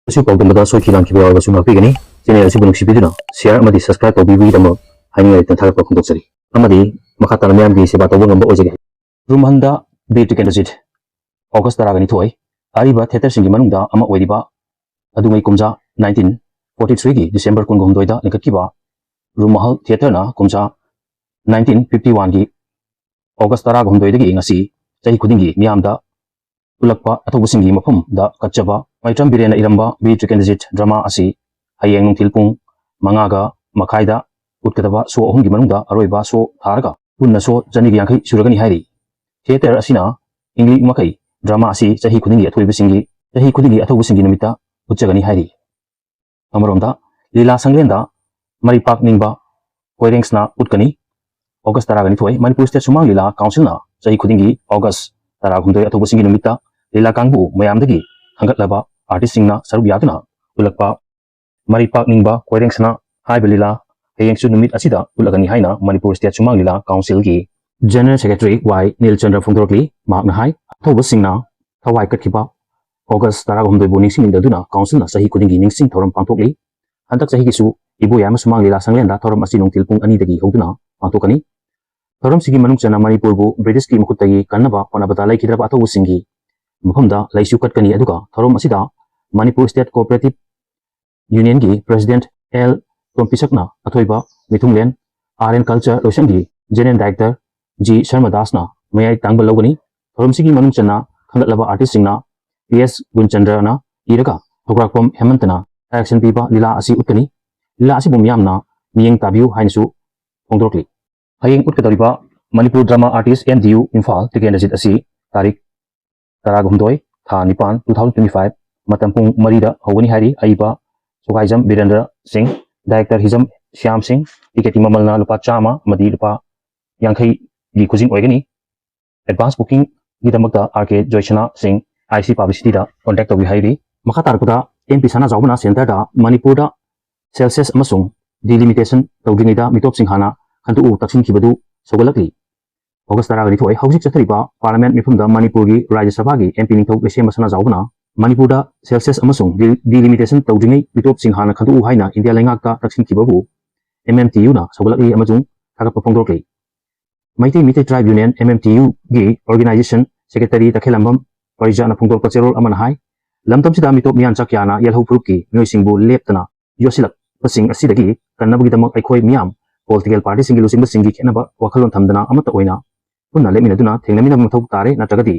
Su pagdamada so kilang kibawa ga sunga pigani channel asibu nuksibiduna share amadi subscribe tawbibi damo haingai tan tharap khong doksari amadi makhatana myam gi seba tawba ngamba ojege rumhanda be to candidate August taragani thoi ariba theater singi manungda ama oiriba adungai kumja 1943 gi December kun gomdoida nikatkiba rumahal theater na kumja 1951 gi August tarag gomdoidagi ngasi chahi khudingi myamda ulakpa athouba singi mafum da kachaba Maitram Birena Iramba B to candidate drama asi hayeng nungthil pung mangaga makhaida utkadaba so ahum gi manungda aroiba so tharaga punna so jani gi yankai suragani hairi theater asina ingli makai drama asi chahi khudingi athoiba singi chahi khudingi athouba singi namita utchagani hairi amaronda lila sanglenda maripak ningba koirengs na utkani August taragani thoi Manipur State Sumang Lila Council na chahi khudingi August taragumdoi athouba singi namita lila kangbu mayamdagi hangatlaba artist singna saruk yaduna ulakpa maripak ningba koirengsna haiba lila hayengsu numit asida ulagani haina Manipur State Sumang Lila Council gi General Secretary Y Nilchandra Phongdorkli makna hai thoba singna thawai katkiba August taragumdoi bo ningsing indaduna council na sahi kudingi ningsing thoram pangthokli handak sahi gisu ibo yama sumang lila sanglenda thoram asi nungtil pung ani dagi hoduna pangthokani thoram sigi manung chana Manipur bu British ki mukhutagi kannaba panabata laikhidraba athobu singi mafamda laisu katkani aduga thorom asida Manipur State Cooperative Union gi President L Tompisakna athoiba mithunglen Art and Culture Loisangi General Director G Sharma Dasna mayai tangbal logani thorom sigi manung chana khangatlaba artist singna PS Gunchandra na iraga thograkpom hemantana action piba lila asi utkani lila asi bum yamna miyeng tabiu hainsu phongdorkli hayeng utkadariba Manipur Drama Artist NDU Imphal tikenajit asi tarik taragumdoi tha nipan 2025 matampung marida hogani hari aiba Sukaijam Birendra Singh Director Hizam Shyam Singh tiketi mamalna lupa chama madi lupa yankai gi khujing oigani advance booking gidamakta RK Joychana Singh IC Publicity da contact tawi hairi makha tarkuda MP Sanajaobana Center da Manipur da Celsius amasung delimitation tawdingida mitop singhana khantu u taksin khibadu sogalakli August taragani thoi hauzik chathariba Parliament mifumda Manipur gi Rajya Sabha gi MP ningthok lesem Sanajaobana Manipur da Celsius amasung delimitation tawdingai mitop singhana khantu u haina India lengakta taksin khibabu MMTU na sogalakli amajung thagappa phongdorkli Maiti Mite Tribe Union MMTU gi organization secretary takhelambam Parijana phongdorpa cherol amana hai lamtam sida mitop mian chakyana yelho pruki noi singbu leptana yosilak pasing asidagi kannabagi damak aikoi miam political party singi lusing singi khenaba wakhalon thamdana amata oina punna lemina duna thengnamina mathok tare natragadi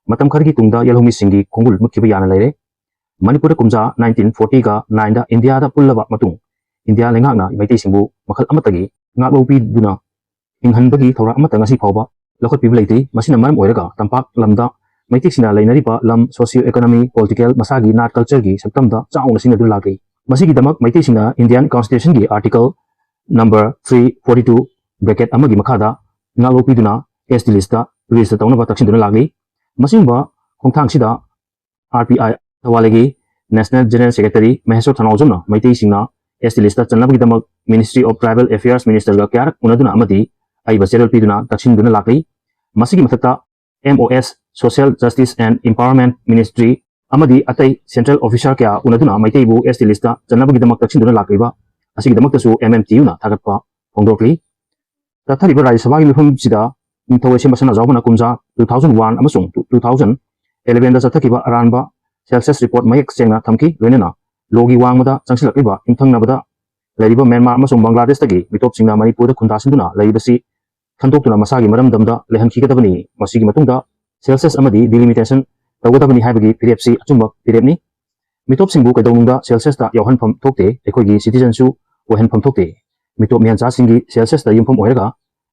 matam khargi tungda yelhomi singi khongul mukhiba yana leire Manipur kumja 1940 ga 9 da India da pullaba matung India lengakna maiti singbu makhal amatagi ngaklopi duna inghanbagi thora amata ngasi phawba lokhot people leite masina maram oiraga tampak lamda maiti sina leinariba lam socio economy political masagi nat culture gi saktamda chauna sina dun lagi masigi damak maiti sina Indian Constitution gi article number 342 bracket amagi makhada ngaklopi duna ST list da register tawna ba taksin duna lagi masingba khongthang sida RPI tawalegi National General Secretary Maheswar Thanaujamna maiti singna ST list da chanabagi damak Ministry of Tribal Affairs Minister ga kyarak unaduna amadi aiba cheral piduna taksin duna lagi masigi mathata MOS Social Justice and Empowerment Ministry amadi atai Central Officer kya unaduna maiti bu ST list da chanabagi damak taksin duna lagiba asigi damak tasu MMTU na thagatpa phongdorkli tathariba Rajya Sabha gi mifum sida Thawai Sanajaobana kumja 2001 amasung 2011 da chathakiba aranba Celsius report mayek sengna thamki loinena logi wangmada changsilakiba imthangnabada lariba Myanmar amasung Bangladesh tagi mitop singna Manipur da khundasinduna laibasi khandoktuna masagi maram damda lehankhigedabani masigi matungda Celsius amadi delimitation tawgadabani haibagi PFC achumba pirepni mitop singbu kaidonungda Celsius da yauhanpham thokte ekoigi citizen su ohanpham thokte mitop miancha singi Celsius da yumpham oiraga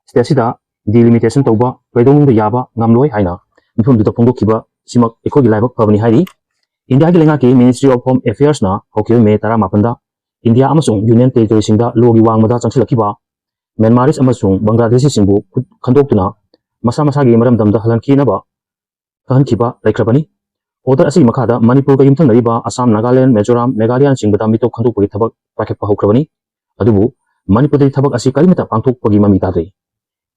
state sida delimitation tawba kaidonungda yaba ngamloi haina mifum duta phongdokhiba simak ekoigi laibak phabani hairi India gi lenga ki Ministry of Home Affairs na hokyo me 18 da India amasung Union Territory singda logi wangmada changsilakiba Myanmaris amasung Bangladeshi singbu khandoktuna masa masagi maram damda halanki naba kahankiba laikhrabani order asi makhada Manipur ga yumthanariba Assam Nagaland Mizoram Meghalaya singbada mitop khandokpagi thabak pakhekpa hokrabani adubu Manipur dai thabak asi kalimata pangthokpagi mami tadre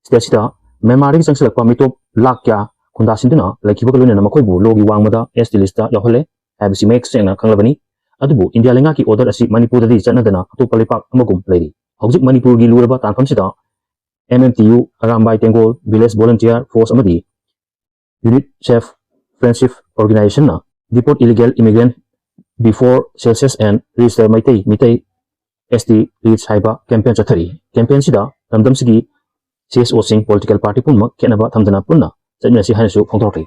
state sida Myanmar gi changsilakpa mitop lakya khunda sinduna laikhiba galone na makhoi bu logi wangmada ST list da yahole habisi mek sengna khanglabani Adubu India lenga ki order asi Manipur dadi chanadana atopa lepak amagum leiri. Hojik Manipur gi luraba tanfam sida MMTU Arambai Tengo Village Volunteer Force amadi Unit Chef Friendship Organization na deport illegal immigrant before census and register Mitai ST Reach Haiba campaign chathari. Campaign sida lamdam sigi CSO sing political party punma kenaba thamdana punna channa si hanasu phongthokri.